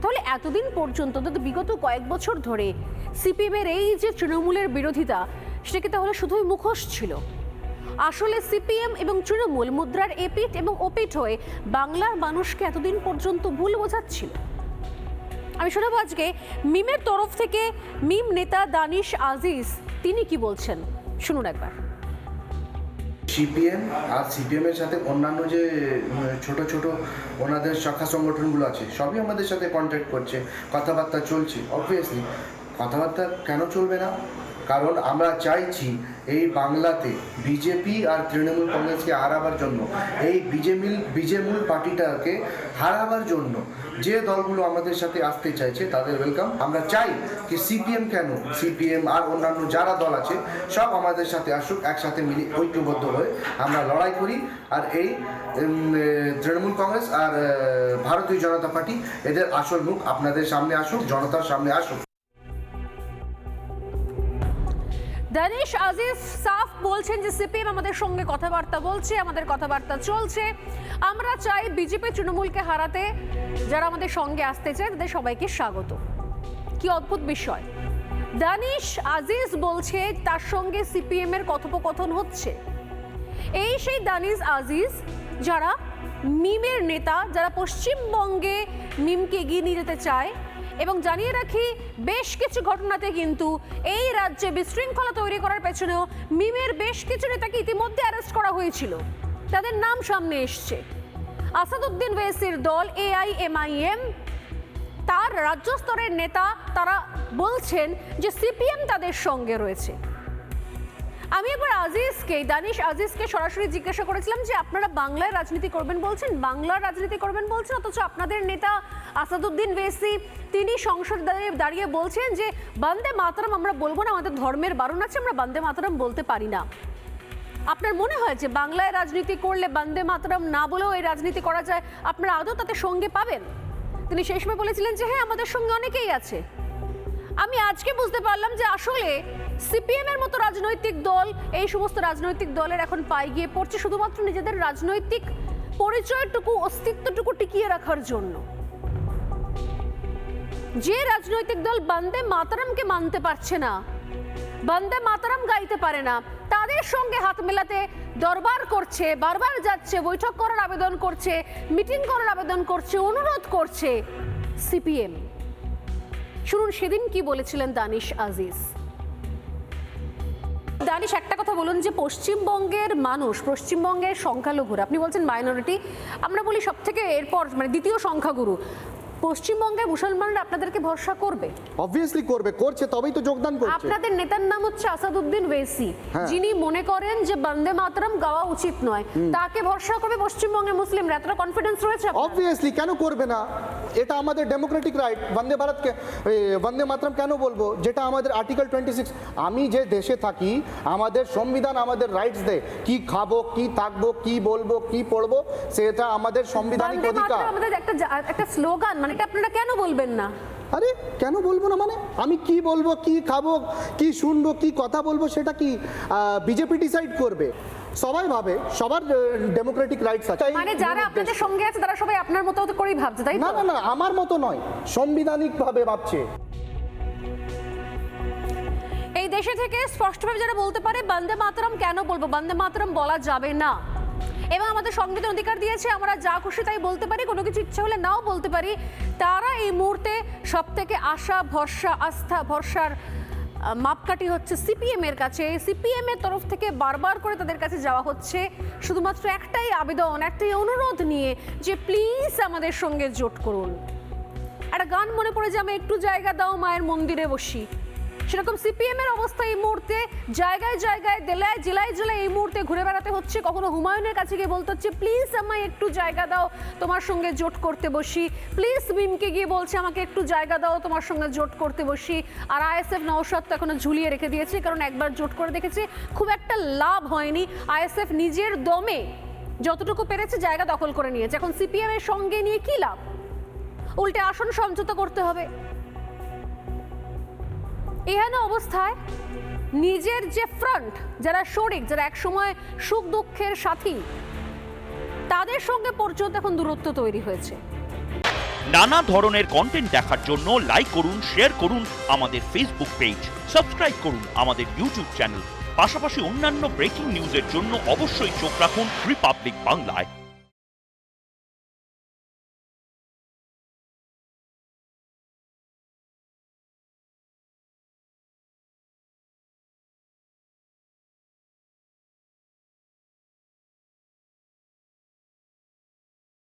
তাহলে এতদিন পর্যন্ত বিগত কয়েক বছর ধরে সিপিএমের এই যে তৃণমূলের বিরোধিতা, সেটা কি তাহলে শুধুই মুখোশ ছিল? আসলে সিপিএম এবং তৃণমূল মুদ্রার এপিঠ এবং ওপিঠ হয়ে বাংলার মানুষকে এতদিন পর্যন্ত ভুল বোঝাচ্ছিল। আমি শোনাবো আজকে মিমের তরফ থেকে মিম নেতা দানিশ আজিজ তিনি কি বলছেন, শুনুন একবার। সিপিএম আর সিপিএমের সাথে অন্যান্য যে ছোট ছোট ওনাদের শাখা সংগঠনগুলো আছে সবই আমাদের সাথে কন্ট্যাক্ট করছে, কথাবার্তা চলছে। অবভিয়াসলি কথাবার্তা কেন চলবে না? কারণ আমরা চাইছি এই বাংলাতে বিজেপি আর তৃণমূল কংগ্রেসকে হারাবার জন্য, এই বিজেমূল পার্টিটাকে হারাবার জন্য যে দলগুলো আমাদের সাথে আসতে চাইছে তাদের ওয়েলকাম। আমরা চাই কি সিপিএম কেন, সিপিএম আর অন্যান্য যারা দল আছে সব আমাদের সাথে আসুক, একসাথে মিলে ঐক্যবদ্ধ হয়ে আমরা লড়াই করি। আর এই তৃণমূল কংগ্রেস আর ভারতীয় জনতা পার্টি এদের আসল মুখ আপনাদের সামনে আসুক, জনতার সামনে আসুক। দানিশ আজিজ সাফ বলছেন যে সিপিএম আমাদের সঙ্গে কথাবার্তা বলছে, আমাদের কথাবার্তা চলছে। আমরা চাই বিজেপি তৃণমূলকে হারাতে যারা আমাদের সঙ্গে আসতে চায় তাদের সবাইকে স্বাগত। কি অদ্ভুত বিষয়! দানিশ আজিজ বলছে তার সঙ্গে সিপিএম এর কথোপকথন হচ্ছে। এই সেই দানিশ আজিজ যারা মিমের নেতা, যারা পশ্চিমবঙ্গে মিমকে এগিয়ে নিয়ে যেতে চায়। এবং জানিয়ে রাখি, বেশ কিছু ঘটনাতে কিন্তু এই রাজ্যে বিশৃঙ্খলা তৈরি করার পেছনেও মিমের বেশ কিছু নেতাকে ইতিমধ্যে অ্যারেস্ট করা হয়েছিল, তাদের নাম সামনে এসছে। আসাদুদ্দিন ওয়েসির দল AIMIM, তার রাজ্য স্তরের নেতা তারা বলছেন যে সিপিএম তাদের সঙ্গে রয়েছে। আমি একবার দানিশ আজিজকে সরাসরি জিজ্ঞাসা করেছিলাম যে আপনারা বাংলায় রাজনীতি করবেন বলছেন, বাংলার রাজনীতি করবেন বলছেন, অথচ আপনাদের নেতা আসাদুদ্দিন ওয়েসি তিনি সংসদে দাঁড়িয়ে বলছেন যে বন্দে মাতরম আমরা বলবো না, আমাদের ধর্মের বারণ আছে, আমরা বন্দে মাতরম বলতে পারি না। আপনার মনে হয় যে বাংলায় রাজনীতি করলে বন্দে মাতরম না বলেও এই রাজনীতি করা যায়, আপনারা আদৌ তাতে সঙ্গে পাবেন? তিনি সেই সময় বলেছিলেন যে হ্যাঁ, আমাদের সঙ্গে অনেকেই আছে। আমি আজকে বুঝতে পারলাম যে আসলে সিপিএম এর মতো রাজনৈতিক দল এই সমস্ত রাজনৈতিক দলের এখন পায়ে গিয়ে পড়ছে শুধুমাত্র নিজেদের রাজনৈতিক পরিচয়টুকু, অস্তিত্বটুকু টিকিয়ে রাখার জন্য। যে রাজনৈতিক দল বন্দে মাতরমকে মানতে পারছে না, বন্দে মাতরম গাইতে পারে না, তাদের সঙ্গে হাত মেলাতে দরবার করছে, বারবার যাচ্ছে, বৈঠক করার আবেদন করছে, মিটিং করার আবেদন করছে, অনুরোধ করছে সিপিএম। শুনুন সেদিন কি বলেছিলেন দানিশ আজিজ। দানিশ, একটা কথা বলুন যে পশ্চিমবঙ্গের মানুষ, পশ্চিমবঙ্গের সংখ্যালঘুরা, আপনি বলছেন মাইনরিটি, আমরা বলি সব থেকে এরপর মানে দ্বিতীয় সংখ্যাগুরু, পশ্চিমবঙ্গের মুসলমানরা আপনাদেরকে ভরসা করবে? অবভিয়াসলি করবে, করছে, তবেই তো যোগদান করছে। আপনাদের নেতার নাম হচ্ছে আসাদুদ্দিন ওয়েসি, যিনি মনে করেন যে বন্দে মাতরম গাওয়া উচিত নয়, তাকে ভরসা করবে পশ্চিমবঙ্গের মুসলিমরা? এতটা কনফিডেন্স রয়েছে? অবভিয়াসলি, কেন করবে না? এটা আমাদের ডেমোক্রেটিক রাইট। বন্দে মাতরম কেন বলবো, যেটা আমাদের আর্টিকেল 26। আমি যে দেশে থাকি, আমাদের সংবিধান আমাদের রাইটস দেয় কি খাবো, কি থাকবো, কি বলবো, কি পড়বো, সেটা আমাদের সাংবিধানিক অধিকার। আমাদের একটা স্লোগান, মানে এটা আপনারা কেন বলবেন না? আরে কেন বলবো না? মানে আমি কি বলবো, কি খাবো, কি শুনবো, কি কথা বলবো, সেটা কি বিজেপি ডিসাইড করবে? সবাই ভাবে, সবার ডেমোক্রেটিক রাইটস আছে। মানে যারা আপনাদের সঙ্গে আছে তারা সবাই আপনার মতো করেই ভাবছে, তাই না? না না না, আমার মতো নয়, সাংবিধানিক ভাবে ভাবছে। এই দেশে থেকে স্পষ্টভাবে যারা বলতে পারে বন্দে মাতরম কেন বলবো, বন্দে মাতরম বলা যাবে না, এবং আমাদের সংবিধান অধিকার দিয়েছে আমরা যা খুশি তাই বলতে পারি, কোনো কিছু ইচ্ছা হলে নাও বলতে পারি, তারা এই মুহূর্তে সব থেকে আশা ভরসা, আস্থা ভরসার মাপকাঠি হচ্ছে সিপিএম এর কাছে। সিপিএম এর তরফ থেকে বারবার করে তাদের কাছে যাওয়া হচ্ছে শুধুমাত্র একটাই আবেদন, একটাই অনুরোধ নিয়ে যে প্লিজ আমাদের সঙ্গে জোট করুন। একটা গান মনে পড়ে যে আমি একটু জায়গা দাও মায়ের মন্দিরে বসি, সেরকম সিপিএম এর অবস্থা এই মুহূর্তে জায়গায় জায়গায়, জেলায় জেলায় এই মুহূর্তে ঘুরে বেড়াতে হচ্ছে। কখনো হুমায়ুনের কাছে গিয়ে বলতে হচ্ছে প্লিজ আমায় একটু জায়গা দাও, তোমার সঙ্গে জোট করতে বসি। প্লিজ মিমকে গিয়ে বলছে আমাকে একটু জায়গা দাও, তোমার সঙ্গে জোট করতে বসি। আর আইএসএফ নওশাদ তো এখনো ঝুলিয়ে রেখে দিয়েছে, কারণ একবার জোট করে দেখেছে খুব একটা লাভ হয়নি। আইএসএফ নিজের দমে যতটুকু পেরেছে জায়গা দখল করে নিয়েছে, এখন সিপিএম এর সঙ্গে নিয়ে কি লাভ? উল্টে আসন সমঝোতা করতে হবে। এহেন অবস্থায় নিজের যে ফ্রন্ট, যারা শরিক, যারা একসময় সুখ দুঃখের সাথী, তাদের সঙ্গে পর্যন্ত এখন দূরত্ব তৈরি হয়েছে। নানা ধরনের কন্টেন্ট দেখার জন্য লাইক করুন, শেয়ার করুন আমাদের ফেসবুক পেজ, সাবস্ক্রাইব করুন আমাদের ইউটিউব চ্যানেল। পাশাপাশি অন্যান্য ব্রেকিং নিউজের জন্য অবশ্যই চোখ রাখুন রিপাবলিক বাংলায়।